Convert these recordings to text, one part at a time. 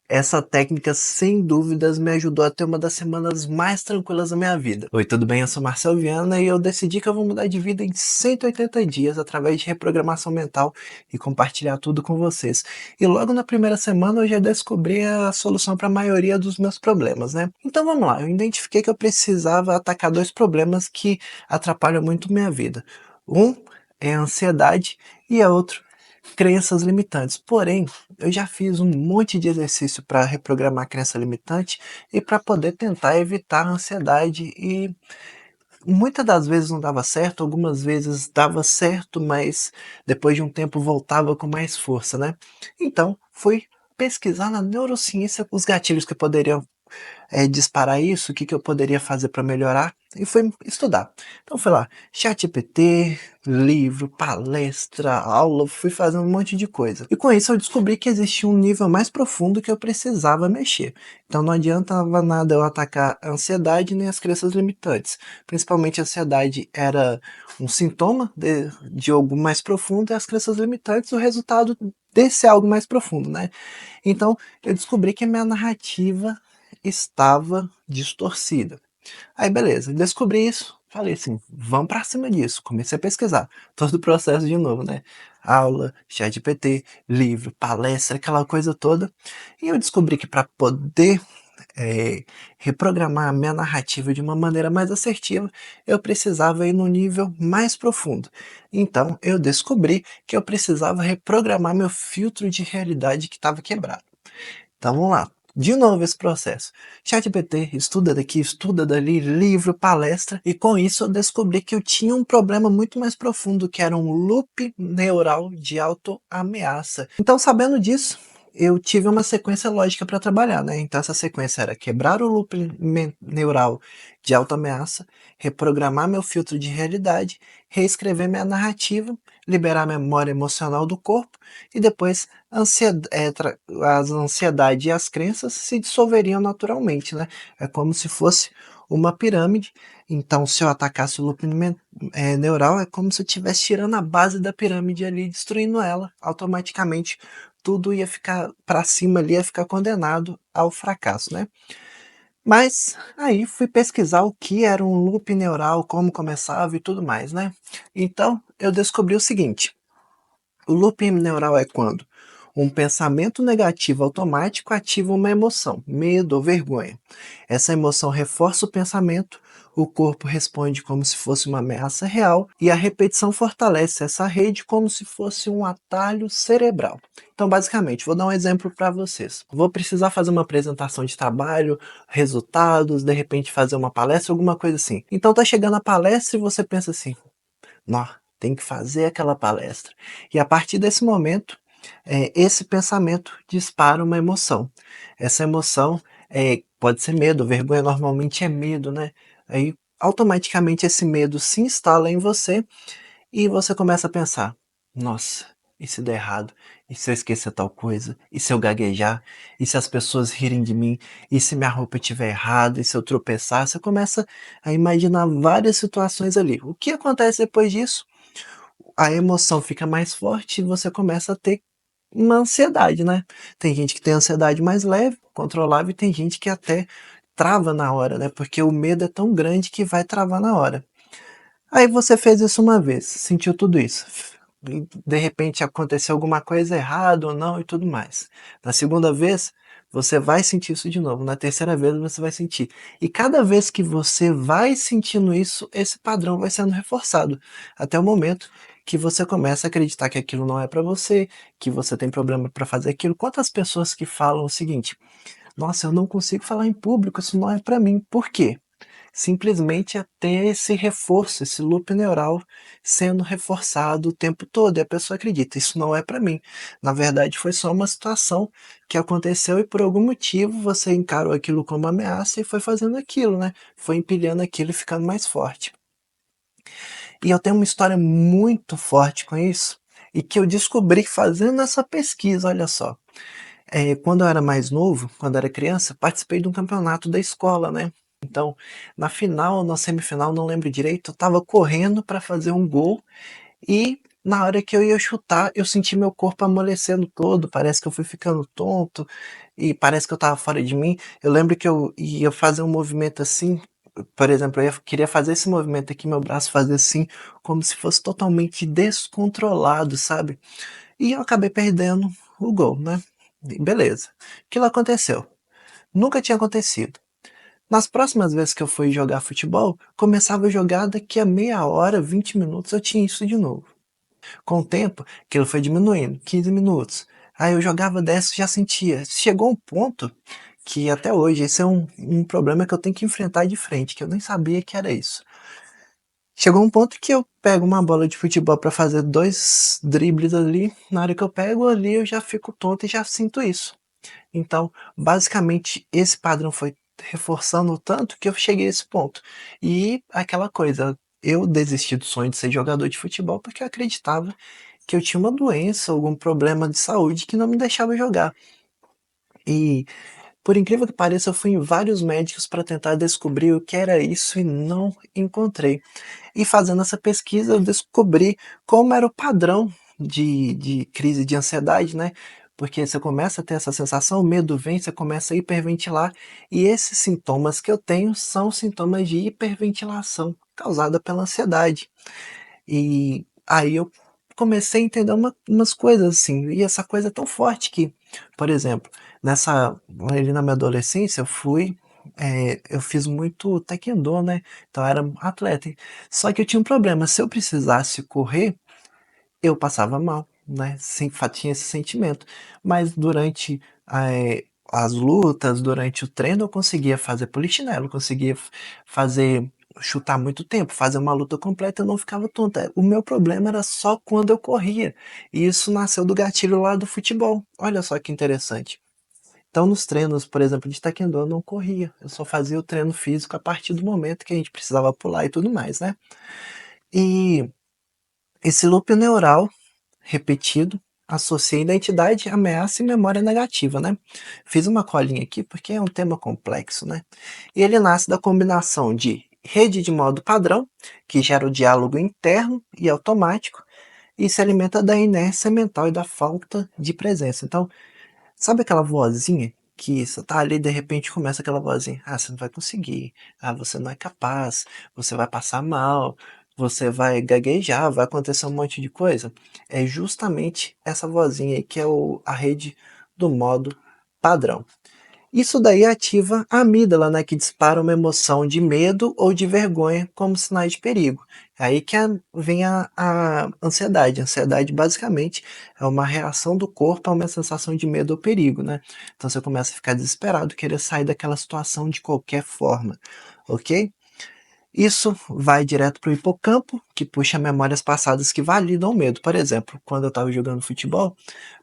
Essa técnica, sem dúvidas, me ajudou a ter uma das semanas mais tranquilas da minha vida. Oi, tudo bem? Eu sou Marcel Viana e eu decidi que eu vou mudar de vida em 180 dias através de reprogramação mental e compartilhar tudo com vocês. E logo na primeira semana eu já descobri a solução para a maioria dos meus problemas, né? Então vamos lá, eu identifiquei que eu precisava atacar dois problemas que atrapalham muito minha vida. Um é a ansiedade e a outro crenças limitantes. Porém, eu já fiz um monte de exercício para reprogramar a crença limitante e para poder tentar evitar a ansiedade e muitas das vezes não dava certo, algumas vezes dava certo, mas depois de um tempo voltava com mais força, né? Então, fui pesquisar na neurociência os gatilhos que poderiam disparar isso, o que, que eu poderia fazer para melhorar, e foi estudar. Então foi lá, ChatGPT, livro, palestra, aula, fui fazendo um monte de coisa. E com isso eu descobri que existia um nível mais profundo que eu precisava mexer. Então não adiantava nada eu atacar a ansiedade nem as crenças limitantes. Principalmente a ansiedade era um sintoma de algo mais profundo e as crenças limitantes o resultado desse algo mais profundo, né? Então eu descobri que a minha narrativa estava distorcida. Aí beleza, descobri isso, falei assim, vamos pra cima disso, comecei a pesquisar, todo o processo de novo, né? Aula, ChatGPT, livro, palestra, aquela coisa toda. E eu descobri que para poder reprogramar a minha narrativa de uma maneira mais assertiva, eu precisava ir no nível mais profundo. Então eu descobri que eu precisava reprogramar meu filtro de realidade que estava quebrado. Então vamos lá. De novo esse processo. ChatGPT, estuda daqui, estuda dali, livro, palestra, e com isso eu descobri que eu tinha um problema muito mais profundo, que era um loop neural de autoameaça. Então, sabendo disso, eu tive uma sequência lógica para trabalhar, né? Então essa sequência era quebrar o loop neural de autoameaça, reprogramar meu filtro de realidade, reescrever minha narrativa, liberar a memória emocional do corpo e depois as ansiedades e as crenças se dissolveriam naturalmente, né? É como se fosse uma pirâmide. Então, se eu atacasse o loop neural, é como se eu estivesse tirando a base da pirâmide ali, destruindo ela. Automaticamente, tudo ia ficar para cima ali, ia ficar condenado ao fracasso, né? Mas aí fui pesquisar o que era um loop neural, como começava e tudo mais, né? Então, eu descobri o seguinte: o looping neural é quando um pensamento negativo automático ativa uma emoção, medo ou vergonha. Essa emoção reforça o pensamento, o corpo responde como se fosse uma ameaça real e a repetição fortalece essa rede como se fosse um atalho cerebral. Então, basicamente, vou dar um exemplo para vocês. Vou precisar fazer uma apresentação de trabalho, resultados, de repente fazer uma palestra, alguma coisa assim. Então, tá chegando a palestra e você pensa assim: nó, tem que fazer aquela palestra. E a partir desse momento, esse pensamento dispara uma emoção. Essa emoção pode ser medo, vergonha normalmente é medo, né? Aí automaticamente esse medo se instala em você e você começa a pensar: nossa, e se der errado? E se eu esquecer tal coisa? E se eu gaguejar? E se as pessoas rirem de mim? E se minha roupa estiver errada? E se eu tropeçar? Você começa a imaginar várias situações ali. O que acontece depois disso? A emoção fica mais forte e você começa a ter uma ansiedade, né? Tem gente que tem ansiedade mais leve, controlável, e tem gente que até trava na hora, né? Porque o medo é tão grande que vai travar na hora. Aí você fez isso uma vez, sentiu tudo isso. E de repente aconteceu alguma coisa errada ou não e tudo mais. Na segunda vez, você vai sentir isso de novo. Na terceira vez, você vai sentir. E cada vez que você vai sentindo isso, esse padrão vai sendo reforçado. Até o momento que você começa a acreditar que aquilo não é para você, que você tem problema para fazer aquilo. Quantas pessoas que falam o seguinte: nossa, eu não consigo falar em público, isso não é para mim. Por quê? Simplesmente é ter esse reforço, esse loop neural sendo reforçado o tempo todo, e a pessoa acredita, isso não é para mim. Na verdade, foi só uma situação que aconteceu e por algum motivo você encarou aquilo como ameaça e foi fazendo aquilo, né? Foi empilhando aquilo e ficando mais forte. E eu tenho uma história muito forte com isso, e que eu descobri fazendo essa pesquisa, olha só. Quando eu era mais novo, quando eu era criança, participei de um campeonato da escola, né? Então, na final, na semifinal, não lembro direito, eu estava correndo para fazer um gol e na hora que eu ia chutar, eu senti meu corpo amolecendo todo, parece que eu fui ficando tonto e parece que eu estava fora de mim. Eu lembro que eu ia fazer um movimento assim, por exemplo, queria fazer esse movimento aqui, meu braço fazia assim, como se fosse totalmente descontrolado, sabe? E eu acabei perdendo o gol, né? E beleza. Aquilo aconteceu. Nunca tinha acontecido. Nas próximas vezes que eu fui jogar futebol, começava a jogar, daqui a meia hora, 20 minutos, eu tinha isso de novo. Com o tempo, aquilo foi diminuindo, 15 minutos. Aí eu jogava 10 e já sentia. Chegou um ponto que até hoje esse é um problema que eu tenho que enfrentar de frente, que eu nem sabia que era isso. Chegou um ponto que eu pego uma bola de futebol para fazer 2 dribles ali, na hora que eu pego ali eu já fico tonto e já sinto isso. Então, basicamente, esse padrão foi reforçando tanto que eu cheguei a esse ponto. E aquela coisa, eu desisti do sonho de ser jogador de futebol porque eu acreditava que eu tinha uma doença, algum problema de saúde que não me deixava jogar. E, por incrível que pareça, eu fui em vários médicos para tentar descobrir o que era isso e não encontrei. E fazendo essa pesquisa, eu descobri como era o padrão de crise de ansiedade, né? Porque você começa a ter essa sensação, o medo vem, você começa a hiperventilar, e esses sintomas que eu tenho são sintomas de hiperventilação causada pela ansiedade. E aí eu comecei a entender umas coisas assim, e essa coisa é tão forte que, por exemplo, ali na minha adolescência, eu fiz muito taekwondo, né? Então eu era atleta. Só que eu tinha um problema, se eu precisasse correr, eu passava mal, né? Tinha esse sentimento. Mas durante as lutas, durante o treino, eu conseguia fazer polichinelo, conseguia fazer chutar muito tempo, fazer uma luta completa, eu não ficava tonta. O meu problema era só quando eu corria. E isso nasceu do gatilho lá do futebol. Olha só que interessante. Então, nos treinos, por exemplo, de taekwondo, eu não corria. Eu só fazia o treino físico a partir do momento que a gente precisava pular e tudo mais, né? E esse loop neural repetido, associei identidade, ameaça e memória negativa, né? Fiz uma colinha aqui porque é um tema complexo, né? E ele nasce da combinação de rede de modo padrão, que gera o diálogo interno e automático, e se alimenta da inércia mental e da falta de presença. Então, sabe aquela vozinha que você tá ali e de repente começa aquela vozinha: "Ah, você não vai conseguir. Ah, você não é capaz. Você vai passar mal. Você vai gaguejar, vai acontecer um monte de coisa". É justamente essa vozinha aí que é a rede do modo padrão. Isso daí ativa a amígdala, né, que dispara uma emoção de medo ou de vergonha como sinais de perigo. É aí que vem a ansiedade. A ansiedade, basicamente, é uma reação do corpo a uma sensação de medo ou perigo, né? Então você começa a ficar desesperado, querer sair daquela situação de qualquer forma, ok? Isso vai direto para o hipocampo, que puxa memórias passadas que validam o medo. Por exemplo, quando eu estava jogando futebol,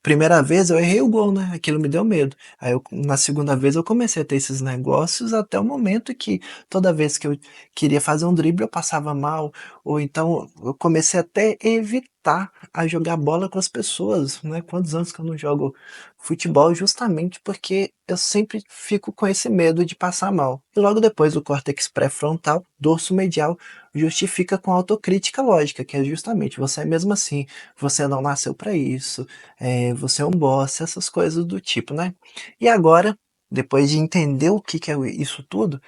primeira vez eu errei o gol, né? Aquilo me deu medo. Aí na segunda vez eu comecei a ter esses negócios até o momento que toda vez que eu queria fazer um drible eu passava mal, ou então eu comecei até a evitar a jogar bola com as pessoas, né? Quantos anos que eu não jogo futebol justamente porque eu sempre fico com esse medo de passar mal. E logo depois o córtex pré-frontal, dorso medial, justifica com autocrítica lógica, que é justamente você é mesmo assim, você não nasceu para isso, você é um bosta, essas coisas do tipo, né? E agora, depois de entender o que é isso tudo,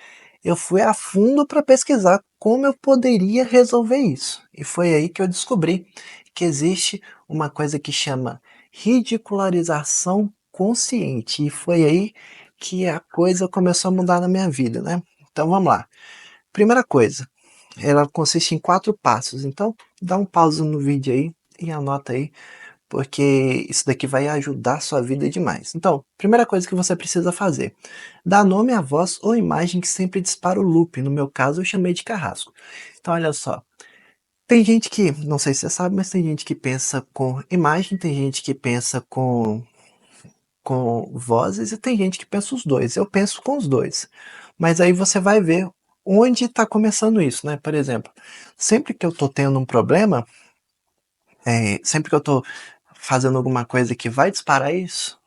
eu fui a fundo para pesquisar como eu poderia resolver isso. E foi aí que eu descobri que existe uma coisa que chama ridicularização consciente. E foi aí que a coisa começou a mudar na minha vida, né? Então vamos lá. Primeira coisa, ela consiste em 4 passos. Então dá um pause no vídeo aí e anota aí, porque isso daqui vai ajudar a sua vida demais. Então, primeira coisa que você precisa fazer: dar nome à voz ou imagem que sempre dispara o loop. No meu caso, eu chamei de carrasco. Então, olha só. Tem gente que, não sei se você sabe, mas tem gente que pensa com imagem, tem gente que pensa com vozes e tem gente que pensa os dois. Eu penso com os dois. Mas aí você vai ver onde está começando isso, né? Por exemplo, sempre que eu tô tendo um problema, sempre que eu tô fazendo alguma coisa que vai disparar isso,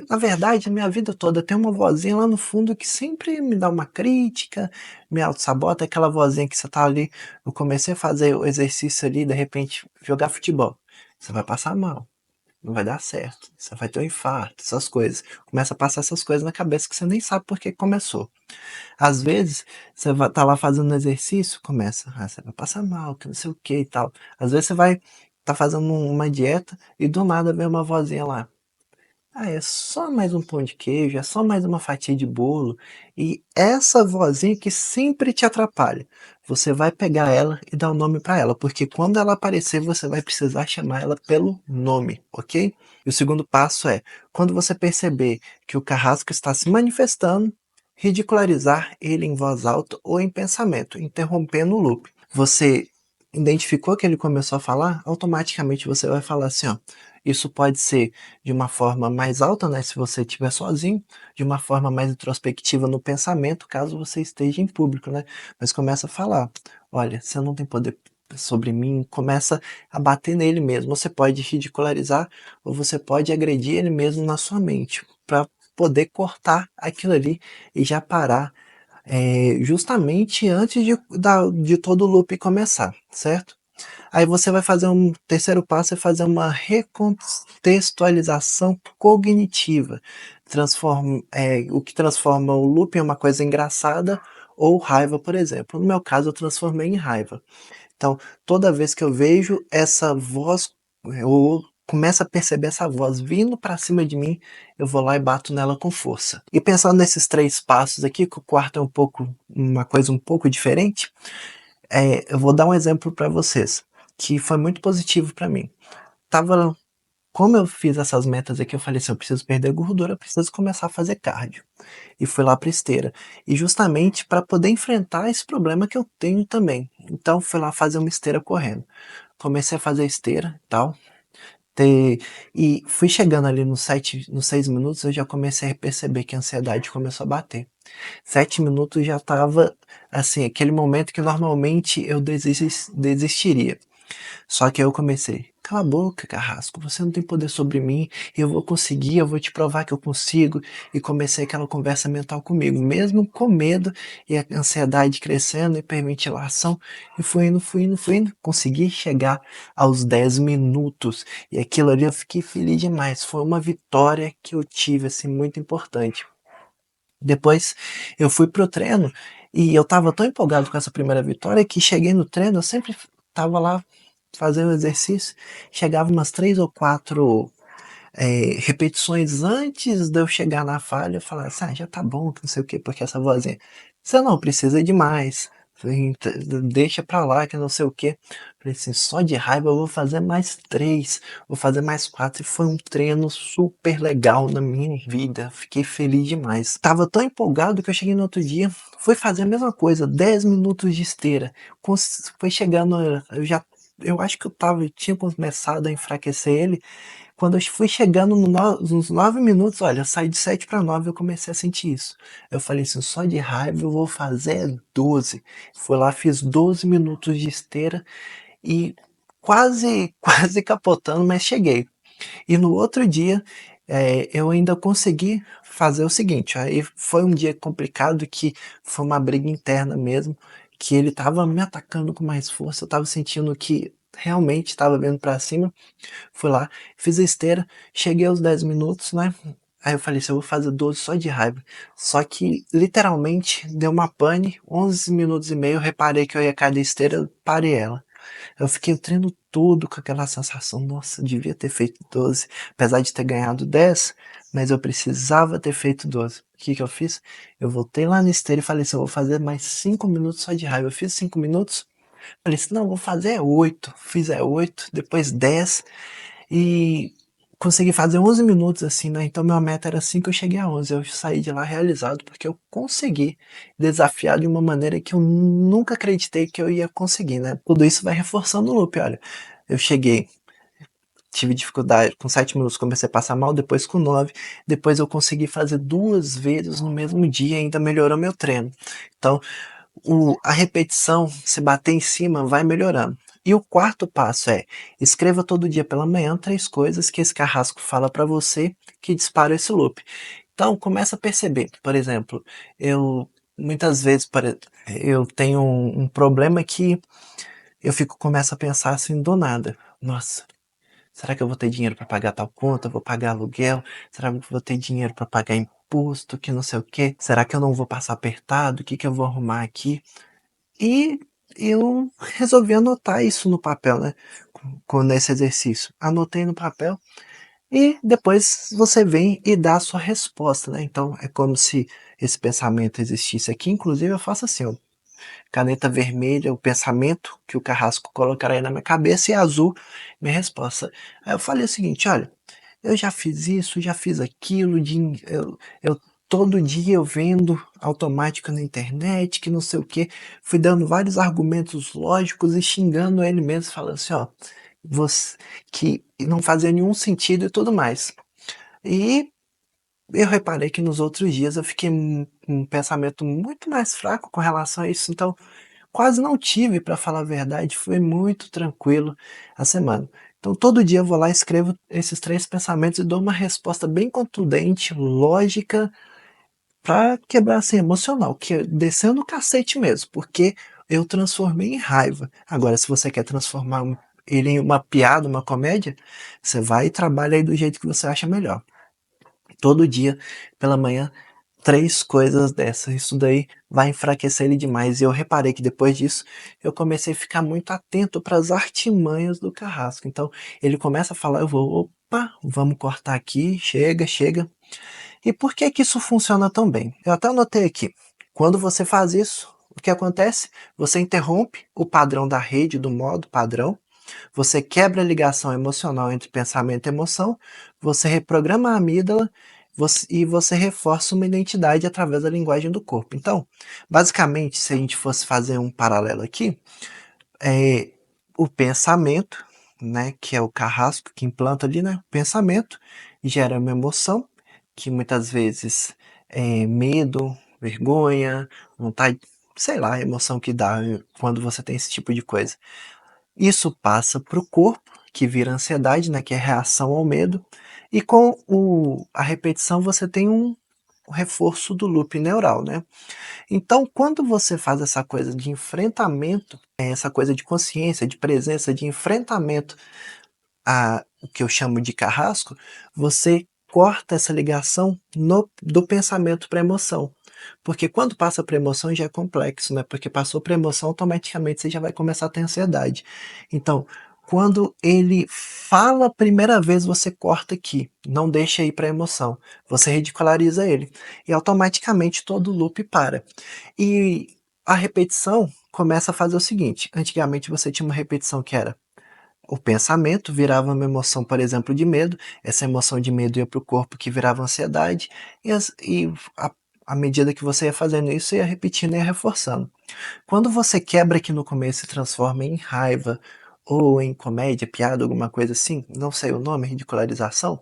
na verdade, a minha vida toda tem uma vozinha lá no fundo que sempre me dá uma crítica, me auto-sabota, aquela vozinha que você tá ali. Eu comecei a fazer o exercício ali, de repente, jogar futebol. Você vai passar mal. não vai dar certo, você vai ter um infarto, essas coisas. Começa a passar essas coisas na cabeça que você nem sabe por que começou. Às vezes, você vai tá lá fazendo exercício, começa, você vai passar mal, que não sei o que e tal. Às vezes você vai tá fazendo uma dieta e do nada vem uma vozinha lá. Ah, é só mais um pão de queijo, é só mais uma fatia de bolo. E essa vozinha que sempre te atrapalha, você vai pegar ela e dar um nome para ela, porque quando ela aparecer, você vai precisar chamar ela pelo nome, ok? E o segundo passo é, quando você perceber que o carrasco está se manifestando, ridicularizar ele em voz alta ou em pensamento, interrompendo o loop. Você identificou que ele começou a falar, automaticamente você vai falar assim, ó. Isso pode ser de uma forma mais alta, né, se você estiver sozinho, de uma forma mais introspectiva no pensamento, caso você esteja em público, né? Mas começa a falar: "Olha, você não tem poder sobre mim", começa a bater nele mesmo. Você pode ridicularizar ou você pode agredir ele mesmo na sua mente, para poder cortar aquilo ali e já parar, justamente antes de todo o loop começar, certo? Aí você vai fazer um terceiro passo é fazer uma recontextualização cognitiva, o que transforma o loop em uma coisa engraçada ou raiva, por exemplo. No meu caso, eu transformei em raiva. Então, toda vez que eu vejo essa voz, eu começo a perceber essa voz vindo para cima de mim, eu vou lá e bato nela com força. E pensando nesses três passos aqui, que o quarto é uma coisa um pouco diferente, eu vou dar um exemplo para vocês, que foi muito positivo para mim. Tava, como eu fiz essas metas aqui, eu falei assim, eu preciso perder gordura, eu preciso começar a fazer cardio. E fui lá para esteira. E justamente para poder enfrentar esse problema que eu tenho também. Então fui lá fazer uma esteira correndo. Comecei a fazer esteira e tal. Ter, e fui chegando ali nos 6 minutos, eu já comecei a perceber que a ansiedade começou a bater. 7 minutos já estava assim, aquele momento que normalmente eu desistiria. Só que aí eu comecei, cala a boca, carrasco, você não tem poder sobre mim, eu vou conseguir, eu vou te provar que eu consigo. E comecei aquela conversa mental comigo, mesmo com medo e a ansiedade crescendo, hiperventilação, e fui indo, consegui chegar aos 10 minutos. E aquilo ali eu fiquei feliz demais, foi uma vitória que eu tive, assim, muito importante. Depois eu fui pro treino e eu estava tão empolgado com essa primeira vitória que cheguei no treino, eu sempre estava lá fazendo exercício, chegava umas 3 ou 4 repetições antes de eu chegar na falha, eu falava assim, já tá bom, que não sei o que, porque essa vozinha, você não precisa de mais, deixa pra lá, que não sei o que. Falei assim, só de raiva eu vou fazer mais 3, vou fazer mais 4, e foi um treino super legal na minha vida, fiquei feliz demais. Tava tão empolgado que eu cheguei no outro dia, fui fazer a mesma coisa, 10 minutos de esteira, foi chegando, eu acho que tinha começado a enfraquecer ele, quando eu fui chegando nos 9 minutos, olha, eu saí de 7 para 9, eu comecei a sentir isso. Eu falei assim, só de raiva eu vou fazer 12. Fui lá, fiz 12 minutos de esteira e quase, quase capotando, mas cheguei. E no outro dia, eu ainda consegui fazer o seguinte, aí foi um dia complicado que foi uma briga interna mesmo, que ele estava me atacando com mais força, eu estava sentindo que realmente estava vindo para cima. Fui lá, fiz a esteira, cheguei aos 10 minutos, né? Aí eu falei assim, eu vou fazer 12 só de raiva. Só que, literalmente, deu uma pane, 11 minutos e meio, eu reparei que eu ia cair da esteira, eu parei ela. Eu fiquei o treino todo com aquela sensação, nossa, eu devia ter feito 12, apesar de ter ganhado 10, mas eu precisava ter feito 12. O que que eu fiz? Eu voltei lá na esteira e falei assim, eu vou fazer mais 5 minutos só de raiva. Eu fiz 5 minutos, falei assim, não, vou fazer 8. Fiz 8, depois 10, e consegui fazer 11 minutos assim, né? Então minha meta era assim que eu cheguei a 11. Eu saí de lá realizado porque eu consegui desafiar de uma maneira que eu nunca acreditei que eu ia conseguir, né? Tudo isso vai reforçando o loop, olha. Eu cheguei, tive dificuldade com 7 minutos, comecei a passar mal, depois com 9, depois eu consegui fazer 2 vezes no mesmo dia, ainda melhorou meu treino. Então, a repetição, se bater em cima, vai melhorando. E o quarto passo é, escreva todo dia pela manhã 3 coisas que esse carrasco fala para você que dispara esse loop. Então, começa a perceber, por exemplo, eu muitas vezes eu tenho um problema que eu começo a pensar assim do nada. Nossa, Será que eu vou ter dinheiro para pagar tal conta? Vou pagar aluguel? Será que eu vou ter dinheiro para pagar imposto? Que não sei o quê? Será que eu não vou passar apertado? O que que eu vou arrumar aqui? E eu resolvi anotar isso no papel, né? Nesse exercício. Anotei no papel e depois você vem e dá a sua resposta, né? Então é como se esse pensamento existisse aqui. Inclusive eu faço assim, ó, caneta vermelha, o pensamento que o Carrasco colocará aí na minha cabeça, e azul, minha resposta. Aí eu falei o seguinte: olha, eu já fiz isso, já fiz aquilo, eu todo dia eu vendo automática na internet, que não sei o que, fui dando vários argumentos lógicos e xingando ele mesmo, falando assim, ó, você, que não fazia nenhum sentido e tudo mais. E eu reparei que nos outros dias eu fiquei com um pensamento muito mais fraco com relação a isso, então quase não tive, para falar a verdade, foi muito tranquilo a semana. Então todo dia eu vou lá, escrevo esses 3 pensamentos e dou uma resposta bem contundente, lógica, para quebrar, assim, emocional, que é descendo no cacete mesmo, porque eu transformei em raiva. Agora se você quer transformar ele em uma piada, uma comédia, você vai e trabalha aí do jeito que você acha melhor. Todo dia, pela manhã, 3 coisas dessas. Isso daí vai enfraquecer ele demais. E eu reparei que depois disso, eu comecei a ficar muito atento para as artimanhas do Carrasco. Então, ele começa a falar, eu vou, opa, vamos cortar aqui, chega, chega. E por que que isso funciona tão bem? Eu até anotei aqui. Quando você faz isso, o que acontece? Você interrompe o padrão da rede, do modo padrão, você quebra a ligação emocional entre pensamento e emoção, você reprograma a amígdala e você reforça uma identidade através da linguagem do corpo. Então, basicamente, se a gente fosse fazer um paralelo aqui, é o pensamento, né, que é o carrasco que implanta ali, né? O pensamento gera uma emoção, que muitas vezes é medo, vergonha, vontade, sei lá, a emoção que dá quando você tem esse tipo de coisa. Isso passa para o corpo, que vira ansiedade, né, que é reação ao medo, e com a repetição você tem um reforço do loop neural, né? Então, quando você faz essa coisa de enfrentamento, essa coisa de consciência, de presença, de enfrentamento o que eu chamo de carrasco, você corta essa ligação do pensamento para a emoção. Porque quando passa para a emoção já é complexo, né? Porque passou para a emoção, automaticamente você já vai começar a ter ansiedade. Então, quando ele fala a primeira vez, você corta aqui, não deixa ir para a emoção. Você ridiculariza ele. E automaticamente todo o loop para. E a repetição começa a fazer o seguinte: antigamente você tinha uma repetição que era o pensamento virava uma emoção, por exemplo, de medo, essa emoção de medo ia para o corpo, que virava ansiedade, à medida que você ia fazendo isso, ia repetindo e ia reforçando. Quando você quebra aqui no começo e transforma em raiva, ou em comédia, piada, alguma coisa assim, não sei o nome, ridicularização,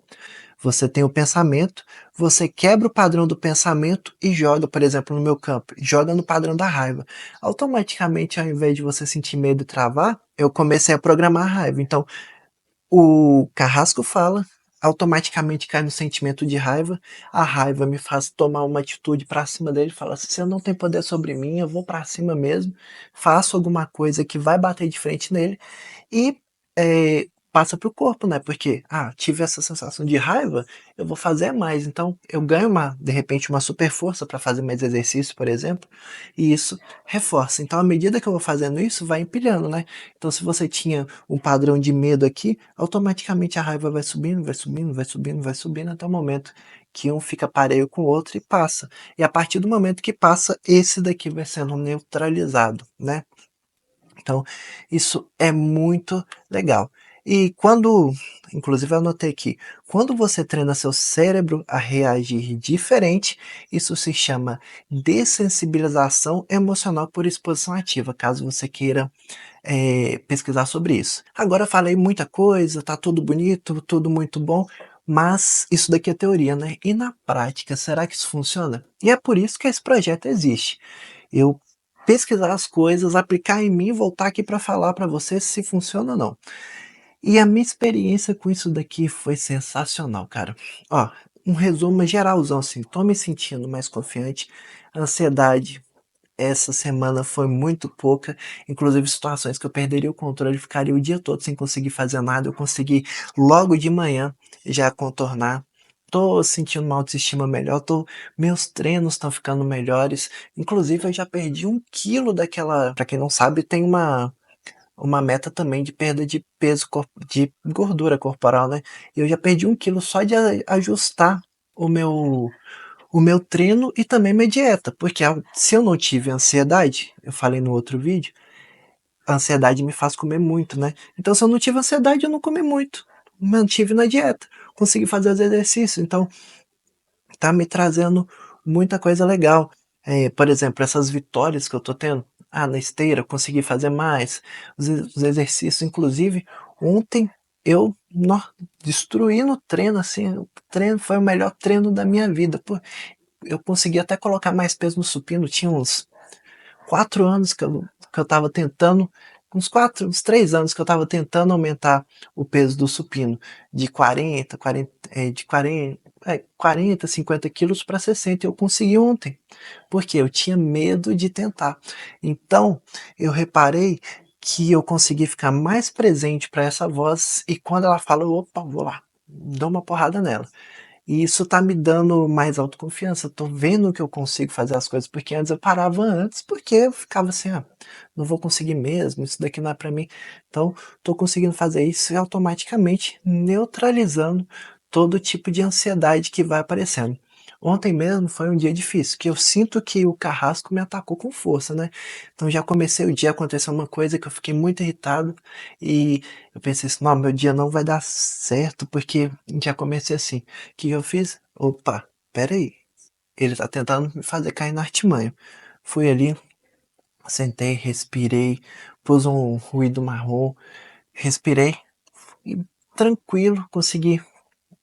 você tem o pensamento, você quebra o padrão do pensamento e joga, por exemplo, no meu campo, joga no padrão da raiva. Automaticamente, ao invés de você sentir medo e travar, eu comecei a programar a raiva. Então, o carrasco fala, automaticamente cai no sentimento de raiva, a raiva me faz tomar uma atitude para cima dele, fala assim, você não tem poder sobre mim, eu vou para cima mesmo, faço alguma coisa que vai bater de frente nele, e passa para o corpo, né? Porque, tive essa sensação de raiva, eu vou fazer mais. Então, eu ganho de repente, uma super força para fazer mais exercício, por exemplo, e isso reforça. Então, à medida que eu vou fazendo isso, vai empilhando, né? Então, se você tinha um padrão de medo aqui, automaticamente a raiva vai subindo, vai subindo, vai subindo, vai subindo, até o momento que um fica pareio com o outro e passa. E a partir do momento que passa, esse daqui vai sendo neutralizado, né? Então, isso é muito legal. E quando, inclusive eu anotei aqui, quando você treina seu cérebro a reagir diferente, isso se chama dessensibilização emocional por exposição ativa, caso você queira pesquisar sobre isso. Agora eu falei muita coisa, tá tudo bonito, tudo muito bom, mas isso daqui é teoria, né? E na prática, será que isso funciona? E é por isso que esse projeto existe. Eu pesquisar as coisas, aplicar em mim e voltar aqui para falar para você se funciona ou não. E a minha experiência com isso daqui foi sensacional, cara. Ó, um resumo geralzão assim, tô me sentindo mais confiante, a ansiedade essa semana foi muito pouca, inclusive situações que eu perderia o controle, ficaria o dia todo sem conseguir fazer nada, eu consegui logo de manhã já contornar. Tô sentindo uma autoestima melhor, meus treinos estão ficando melhores. Inclusive eu já perdi 1 quilo daquela, para quem não sabe, tem uma meta também de perda de peso, de gordura corporal, né? E eu já perdi 1 quilo só de ajustar o meu o meu treino e também minha dieta, porque se eu não tive ansiedade, eu falei no outro vídeo, a ansiedade me faz comer muito, né? Então se eu não tive ansiedade, eu não comi muito, mantive na dieta, consegui fazer os exercícios, então tá me trazendo muita coisa legal. Por exemplo, essas vitórias que eu tô tendo, na esteira eu consegui fazer mais, os exercícios, inclusive ontem eu destruí no treino, assim, o treino foi o melhor treino da minha vida, eu consegui até colocar mais peso no supino, tinha uns 4 anos que eu tava tentando, uns 3 anos que eu tava tentando aumentar o peso do supino de 40, 50 quilos para 60 e eu consegui ontem, porque eu tinha medo de tentar. Então, eu reparei que eu consegui ficar mais presente para essa voz e quando ela fala, opa, vou lá, dou uma porrada nela. E isso tá me dando mais autoconfiança, tô vendo que eu consigo fazer as coisas, porque antes eu parava antes, porque eu ficava assim, não vou conseguir mesmo, isso daqui não é pra mim. Então, tô conseguindo fazer isso e automaticamente neutralizando todo tipo de ansiedade que vai aparecendo. Ontem mesmo foi um dia difícil, que eu sinto que o carrasco me atacou com força, né? Então já comecei o dia, aconteceu uma coisa que eu fiquei muito irritado e eu pensei assim, não, meu dia não vai dar certo, porque já comecei assim. O que eu fiz? Opa, pera aí. Ele tá tentando me fazer cair na artimanha. Fui ali, sentei, respirei, pus um ruído marrom, respirei e tranquilo, consegui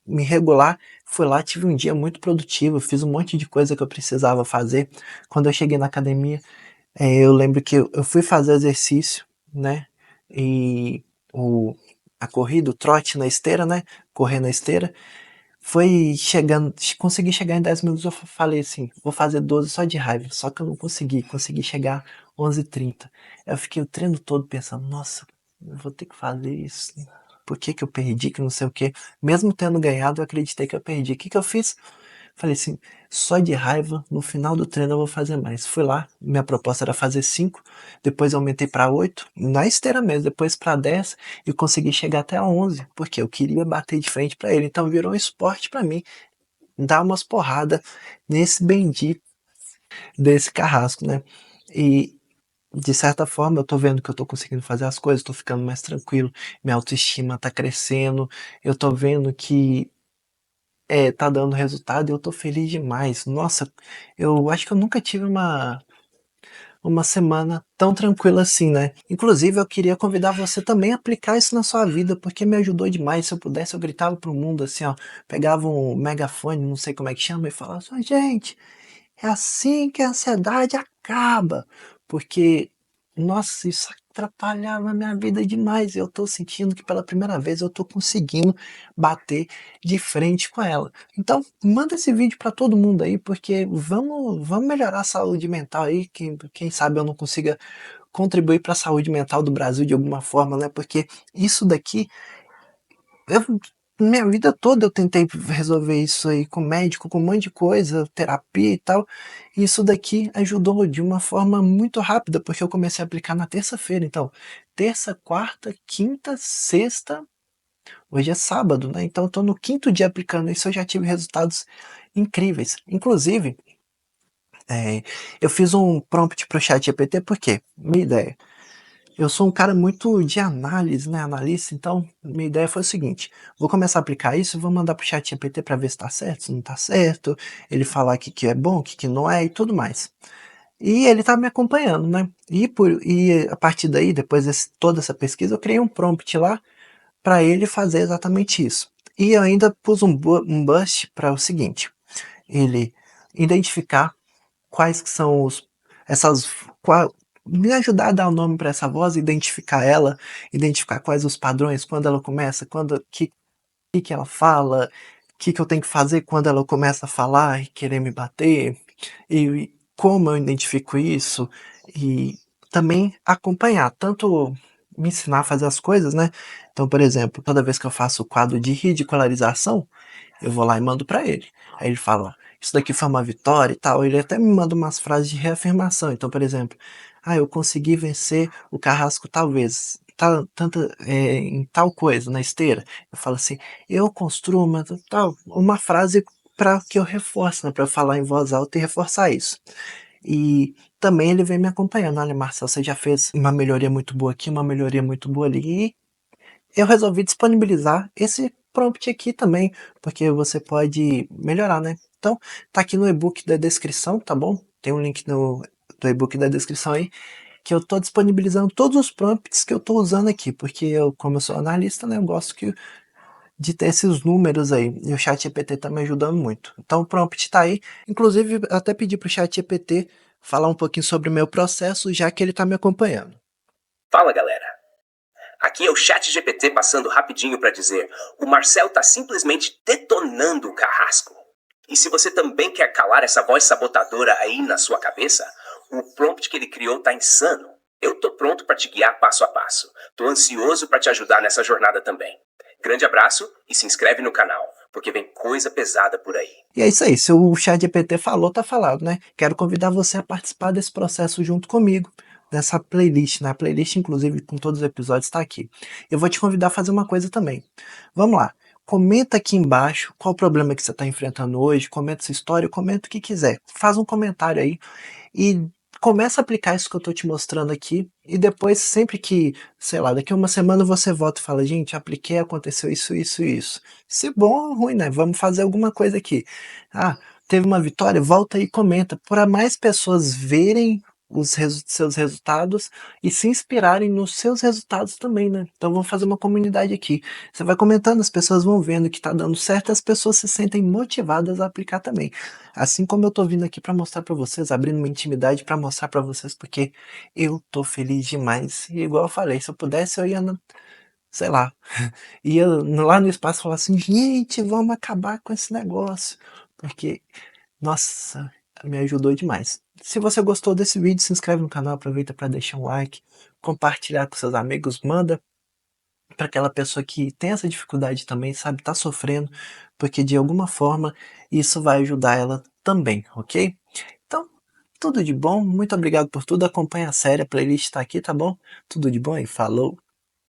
me regular. Fui lá, tive um dia muito produtivo, fiz um monte de coisa que eu precisava fazer. Quando eu cheguei na academia, eu lembro que eu fui fazer exercício, né? E o, a corrida, o trote na esteira, né? Correr na esteira. Foi chegando, consegui chegar em 10 minutos, eu falei assim, vou fazer 12 só de raiva, só que eu não consegui chegar 11h30. Eu fiquei o treino todo pensando, nossa, eu vou ter que fazer isso, por que que eu perdi, que não sei o que. Mesmo tendo ganhado, eu acreditei que eu perdi. O que que eu fiz? Falei assim, só de raiva, no final do treino eu vou fazer mais. Fui lá, minha proposta era fazer 5, depois eu aumentei para 8, na esteira mesmo, depois para 10 e consegui chegar até a 11, porque eu queria bater de frente para ele. Então virou um esporte para mim, dar umas porradas nesse bendito desse carrasco, né? E de certa forma eu tô vendo que eu tô conseguindo fazer as coisas, tô ficando mais tranquilo, minha autoestima tá crescendo, eu tô vendo que tá dando resultado e eu tô feliz demais. Nossa, eu acho que eu nunca tive uma semana tão tranquila assim, né? Inclusive, eu queria convidar você também a aplicar isso na sua vida, porque me ajudou demais. Se eu pudesse, eu gritava pro mundo assim, ó, pegava um megafone, não sei como é que chama, e falava assim, gente, é assim que a ansiedade acaba, porque, nossa, isso atrapalhava a minha vida demais. Eu tô sentindo que pela primeira vez eu tô conseguindo bater de frente com ela. Então, manda esse vídeo para todo mundo aí, porque vamos melhorar a saúde mental aí. Quem sabe eu não consiga contribuir para a saúde mental do Brasil de alguma forma, né? Porque isso daqui eu, minha vida toda eu tentei resolver isso aí com médico, com um monte de coisa, terapia e tal. E isso daqui ajudou de uma forma muito rápida, porque eu comecei a aplicar na terça-feira. Então, terça, quarta, quinta, sexta, hoje é sábado, né? Então, eu tô no quinto dia aplicando isso, eu já tive resultados incríveis. Inclusive, eu fiz um prompt pro chat GPT, porque, minha ideia, eu sou um cara muito de análise, né, analista, então minha ideia foi o seguinte, vou começar a aplicar isso, vou mandar pro chat GPT para ver se tá certo, se não tá certo, ele falar o que que é bom, o que que não é e tudo mais. E ele tá me acompanhando, né? E a partir daí, depois de toda essa pesquisa, eu criei um prompt lá para ele fazer exatamente isso. E eu ainda pus um bust para o seguinte, ele identificar quais que são essas, me ajudar a dar o um nome para essa voz, identificar ela, identificar quais os padrões, quando ela começa, quando que ela fala, o que eu tenho que fazer quando ela começa a falar e querer me bater, e como eu identifico isso e também acompanhar, tanto me ensinar a fazer as coisas, né? Então, por exemplo, toda vez que eu faço o quadro de ridicularização, eu vou lá e mando pra ele. Aí ele fala, isso daqui foi uma vitória e tal. Ele até me manda umas frases de reafirmação. Então, por exemplo, eu consegui vencer o Carrasco talvez, em tal coisa, na esteira. Eu falo assim, eu construo uma frase para que eu reforce, né? Para eu falar em voz alta e reforçar isso. E também ele vem me acompanhando. Olha, Marcelo, você já fez uma melhoria muito boa aqui, uma melhoria muito boa ali. E eu resolvi disponibilizar esse prompt aqui também, porque você pode melhorar, né? Então, tá aqui no e-book da descrição, tá bom? Tem um link do e-book da descrição aí, que eu tô disponibilizando todos os prompts que eu tô usando aqui, porque eu, como eu sou analista, né, eu gosto de ter esses números aí, e o ChatGPT tá me ajudando muito. Então o prompt tá aí, inclusive eu até pedi pro ChatGPT falar um pouquinho sobre o meu processo, já que ele tá me acompanhando. Fala, galera. Aqui é o ChatGPT passando rapidinho para dizer: o Marcel tá simplesmente detonando o Carrasco. E se você também quer calar essa voz sabotadora aí na sua cabeça, o prompt que ele criou tá insano. Eu tô pronto para te guiar passo a passo. Tô ansioso para te ajudar nessa jornada também. Grande abraço e se inscreve no canal, porque vem coisa pesada por aí. E é isso aí, se o ChatGPT falou, tá falado, né? Quero convidar você a participar desse processo junto comigo, dessa playlist, né? A playlist, inclusive, com todos os episódios, tá aqui. Eu vou te convidar a fazer uma coisa também. Vamos lá. Comenta aqui embaixo qual o problema que você está enfrentando hoje, comenta sua história, comenta o que quiser. Faz um comentário aí e começa a aplicar isso que eu tô te mostrando aqui. E depois, sempre que, sei lá, daqui a uma semana você volta e fala, gente, apliquei, aconteceu isso, isso e isso. Se bom ou ruim, né? Vamos fazer alguma coisa aqui. Ah, teve uma vitória? Volta e comenta. Para mais pessoas verem seus resultados e se inspirarem nos seus resultados também, né? Então vamos fazer uma comunidade aqui. Você vai comentando, as pessoas vão vendo que tá dando certo, as pessoas se sentem motivadas a aplicar também. Assim como eu tô vindo aqui para mostrar para vocês, abrindo uma intimidade para mostrar para vocês, porque eu tô feliz demais. E igual eu falei, se eu pudesse, eu ia, sei lá, ia lá no espaço e falar assim, gente, vamos acabar com esse negócio. Porque, nossa, me ajudou demais. Se você gostou desse vídeo, se inscreve no canal, aproveita para deixar um like, compartilhar com seus amigos, manda para aquela pessoa que tem essa dificuldade também, sabe, tá sofrendo, porque de alguma forma isso vai ajudar ela também, ok? Então, tudo de bom, muito obrigado por tudo, acompanha a série, a playlist tá aqui, tá bom? Tudo de bom e falou!